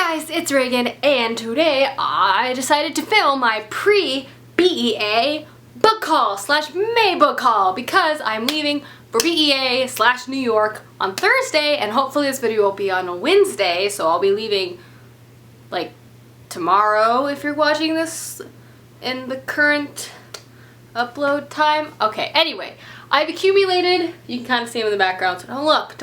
guys, it's Reagan, and today I decided to film my pre-BEA book haul / May book haul because I'm leaving for BEA / New York on Thursday, and hopefully this video will be on a Wednesday, so I'll be leaving like tomorrow if you're watching this in the current upload time. Okay, anyway, I've accumulated, you can kind of see them in the background, so don't look,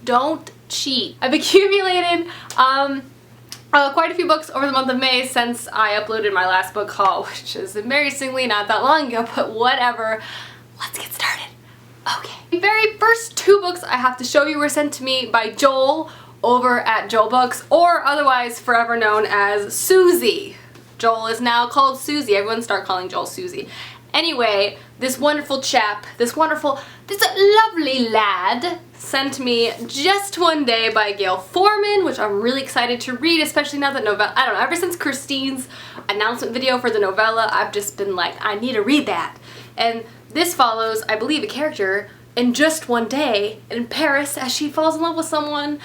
don't cheat. I've accumulated quite a few books over the month of May since I uploaded my last book haul, which is embarrassingly not that long ago, but whatever. Let's get started. Okay. The very first two books I have to show you were sent to me by Joel over at Joel Books, or otherwise forever known as Susie. Joel is now called Susie. Everyone start calling Joel Susie. Anyway, this wonderful chap, this lovely lad sent me Just One Day by Gail Forman, which I'm really excited to read, especially now that novella, I don't know, ever since Christine's announcement video for the novella, I've just been like, I need to read that. And this follows, I believe, a character in just one day in Paris as she falls in love with someone.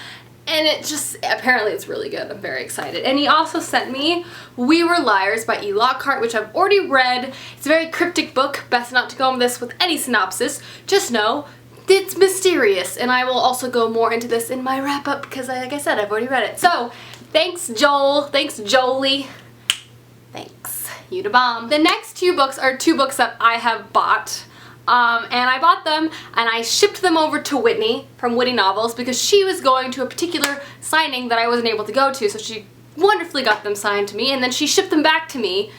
And it just, apparently it's really good. I'm very excited. And he also sent me We Were Liars by E. Lockhart, which I've already read. It's a very cryptic book. Best not to go on this with any synopsis. Just know it's mysterious. And I will also go more into this in my wrap-up because, like I said, I've already read it. So, thanks Joel. Thanks Jolie. Thanks. You da bomb. The next two books are two books that I have bought. And I bought them and I shipped them over to Whitney from Whitney Novels because she was going to a particular signing that I wasn't able to go to, so she wonderfully got them signed to me, and then she shipped them back to me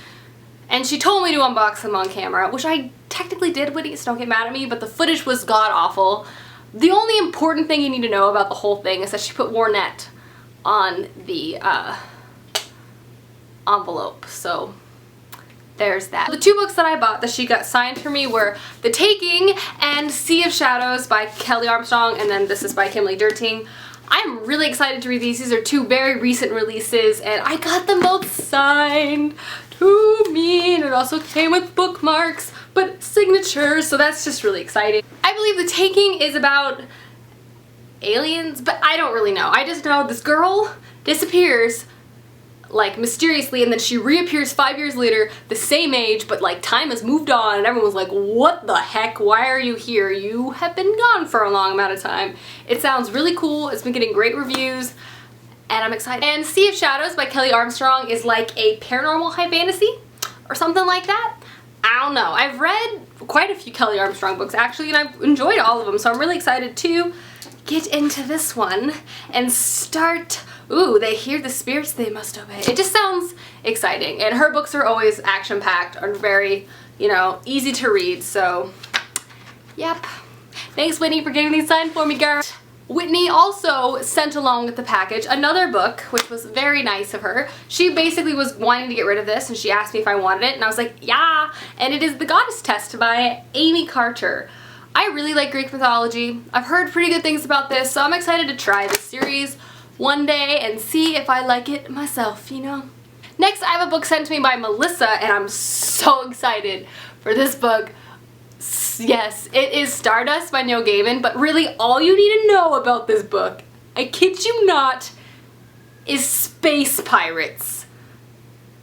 and she told me to unbox them on camera, which I technically did, Whitney, so don't get mad at me, but the footage was god-awful. The only important thing you need to know about the whole thing is that she put Warnett on the envelope, so there's that. The two books that I bought that she got signed for me were The Taking and Sea of Shadows by Kelly Armstrong, and then this is by Kimberly Derting. I'm really excited to read these. These are two very recent releases, and I got them both signed to me, and it also came with bookmarks, but signatures, so that's just really exciting. I believe The Taking is about aliens, but I don't really know. I just know this girl disappears like mysteriously, and then she reappears 5 years later, the same age, but like time has moved on, and everyone's like, what the heck, why are you here? You have been gone for a long amount of time. It sounds really cool. It's been getting great reviews, and I'm excited. And Sea of Shadows by Kelly Armstrong is like a paranormal high fantasy or something like that. I don't know. I've read quite a few Kelly Armstrong books actually, and I've enjoyed all of them, so I'm really excited to get into this one and start. Ooh, they hear the spirits, they must obey. It just sounds exciting, and her books are always action-packed and very, you know, easy to read, so yep. Thanks Whitney for getting these signed for me, girl. Whitney also sent along with the package another book, which was very nice of her. She basically was wanting to get rid of this, and she asked me if I wanted it, and I was like, yeah, and it is The Goddess Test by Amy Carter. I really like Greek mythology. I've heard pretty good things about this, so I'm excited to try this series one day and see if I like it myself, you know? Next, I have a book sent to me by Melissa, and I'm so excited for this book. Yes, it is Stardust by Neil Gaiman, but really all you need to know about this book, I kid you not, is space pirates.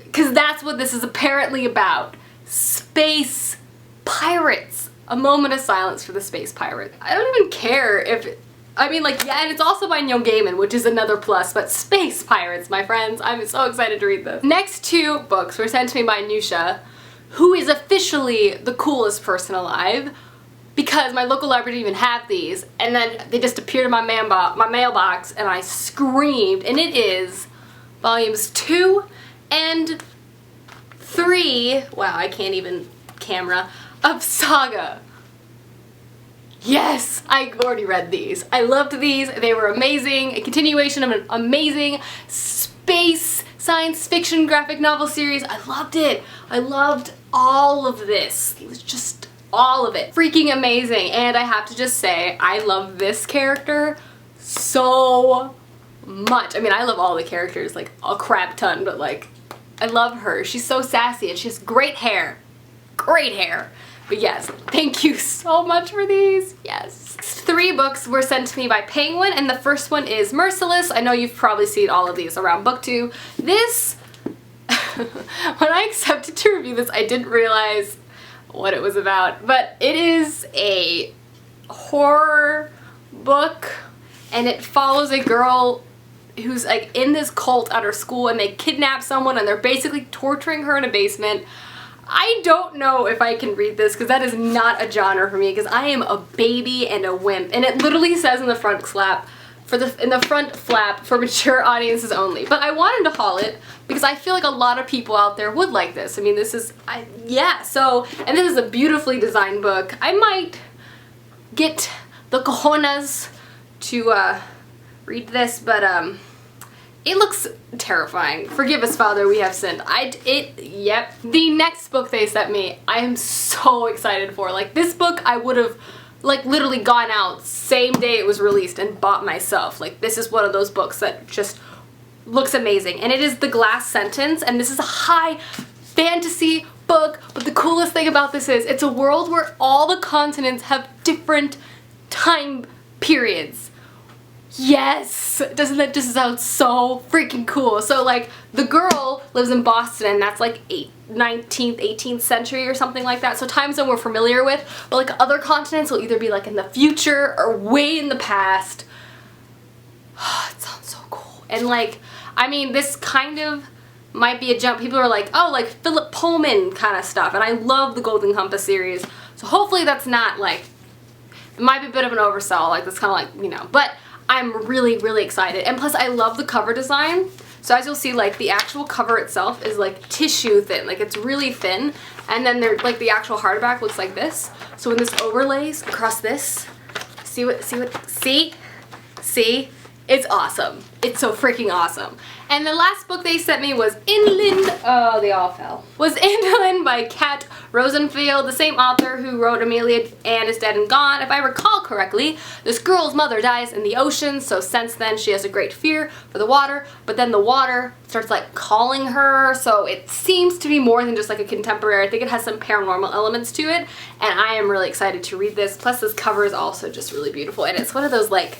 Because that's what this is apparently about. Space pirates. A moment of silence for the space pirate. I don't even care if I mean, like, yeah, and it's also by Neil Gaiman, which is another plus, but space pirates, my friends. I'm so excited to read this. Next two books were sent to me by Nusha, who is officially the coolest person alive, because my local library didn't even have these, and then they just appeared in my mailbox, and I screamed, and it is volumes 2 and 3, wow, I can't even camera, of Saga. Yes, I already read these. I loved these. They were amazing. A continuation of an amazing space science fiction graphic novel series. I loved it. I loved all of this. It was just all of it. Freaking amazing. And I have to just say, I love this character so much. I mean, I love all the characters like a crap ton, but like, I love her. She's so sassy and she has great hair. Great hair. But yes, thank you so much for these. Yes. 3 books were sent to me by Penguin, and the first one is Merciless. I know you've probably seen all of these around BookTube. This, when I accepted to review this, I didn't realize what it was about, but it is a horror book, and it follows a girl who's like in this cult at her school, and they kidnap someone and they're basically torturing her in a basement. I don't know if I can read this because that is not a genre for me, because I am a baby and a wimp, and it literally says in the front flap for mature audiences only. But I wanted to haul it because I feel like a lot of people out there would like this. I mean, this is yeah, so, and this is a beautifully designed book. I might get the cojones to read this, but it looks terrifying. Forgive us, Father, we have sinned. Yep. The next book they sent me, I am so excited for. Like, this book I would have, like, literally gone out same day it was released and bought myself. Like, this is one of those books that just looks amazing. And it is The Glass Sentence, and this is a high fantasy book, but the coolest thing about this is it's a world where all the continents have different time periods. Yes! Doesn't that just sound so freaking cool? So, like, the girl lives in Boston, and that's like 19th, 18th century or something like that. So time zone we're familiar with, but like other continents will either be like in the future or way in the past. It sounds so cool. And like, I mean, this kind of might be a jump. People are like, oh, like Philip Pullman kind of stuff, and I love the Golden Compass series. So hopefully that's not like, it might be a bit of an oversell, like that's kind of like, you know, but I'm really, really excited. And plus I love the cover design. So as you'll see, like the actual cover itself is like tissue thin, like it's really thin. And then there, like the actual hardback looks like this. So when this overlays across this, see, it's awesome. It's so freaking awesome. And the last book they sent me was Inland, oh, they all fell. Was Inland by Kat Rosenfield, the same author who wrote Amelia Ann is Dead and Gone. If I recall correctly, this girl's mother dies in the ocean, so since then she has a great fear for the water, but then the water starts like calling her, so it seems to be more than just like a contemporary. I think it has some paranormal elements to it, and I am really excited to read this. Plus this cover is also just really beautiful, and it's one of those like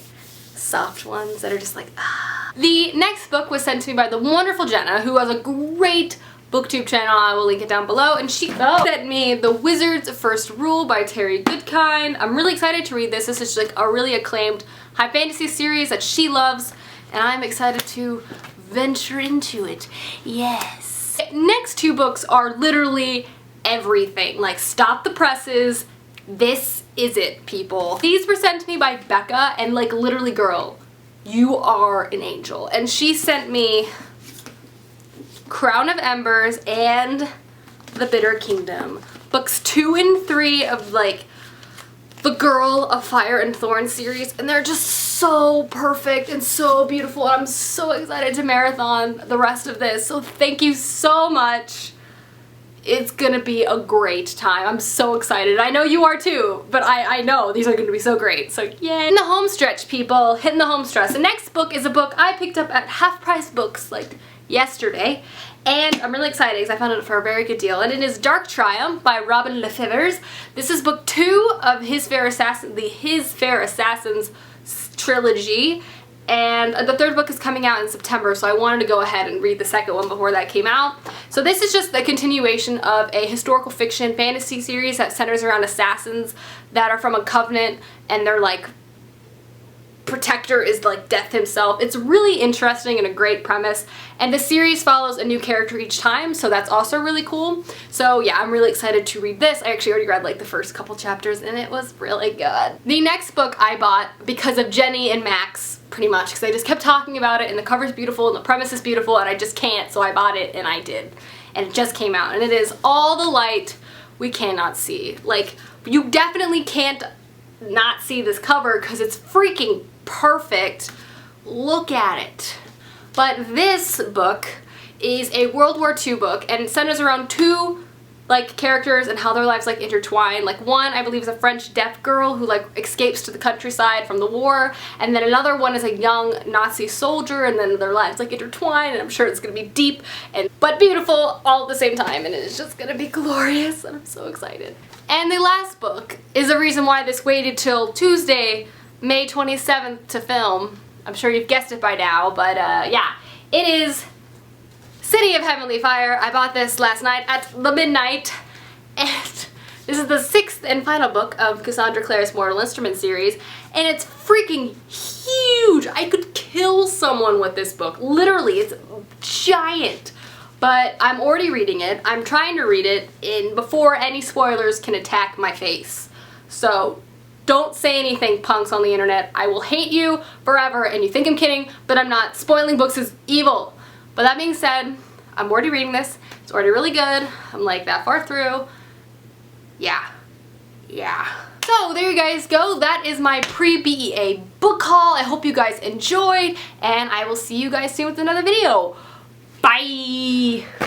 soft ones that are just like, ah. The next book was sent to me by the wonderful Jenna, who has a great BookTube channel. I will link it down below, and she sent me The Wizard's First Rule by Terry Goodkind. I'm really excited to read this. This is like a really acclaimed high fantasy series that she loves, and I'm excited to venture into it. Yes. Next 2 books are literally everything. Like, stop the presses. This is it, people. These were sent to me by Becca, and like literally, girl, you are an angel. And she sent me Crown of Embers and The Bitter Kingdom. Books 2 and 3 of like the Girl of Fire and Thorn series, and they're just so perfect and so beautiful, and I'm so excited to marathon the rest of this. So thank you so much. It's gonna be a great time. I'm so excited. I know you are too, but I know these are gonna be so great. So yay. In the home stretch, people. Hitting the home stretch. The next book is a book I picked up at Half Price Books like yesterday, and I'm really excited because I found it for a very good deal, and it is Dark Triumph by Robin Lefevre. This is book 2 of the His Fair Assassins trilogy, and the 3rd book is coming out in September, so I wanted to go ahead and read the 2nd one before that came out. So this is just the continuation of a historical fiction fantasy series that centers around assassins that are from a covenant, and they're like, protector is like death himself. It's really interesting and a great premise, and the series follows a new character each time, so that's also really cool. So yeah, I'm really excited to read this. I actually already read like the first couple chapters, and it was really good. The next book I bought because of Jenny and Max, pretty much, because they just kept talking about it, and the cover's beautiful and the premise is beautiful, and I just can't, so I bought it, and I did. And it just came out, and it is All the Light We Cannot See. Like, you definitely can't not see this cover because it's freaking perfect. Look at it. But this book is a World War II book, and it centers around 2 like characters and how their lives like intertwine. Like one, I believe, is a French deaf girl who like escapes to the countryside from the war, and then another one is a young Nazi soldier, and then their lives like intertwine, and I'm sure it's gonna be deep and but beautiful all at the same time, and it's just gonna be glorious, and I'm so excited. And the last book is the reason why this waited till Tuesday, May 27th to film. I'm sure you've guessed it by now, but yeah, it is City of Heavenly Fire. I bought this last night at the midnight, and this is the 6th and final book of Cassandra Clare's Mortal Instruments series, and it's freaking huge. I could kill someone with this book. Literally, it's giant. But I'm already reading it. I'm trying to read it before any spoilers can attack my face. So don't say anything, punks on the internet. I will hate you forever, and you think I'm kidding, but I'm not. Spoiling books is evil. But that being said, I'm already reading this. It's already really good. I'm like that far through. Yeah. So there you guys go. That is my pre-BEA book haul. I hope you guys enjoyed, and I will see you guys soon with another video. Bye!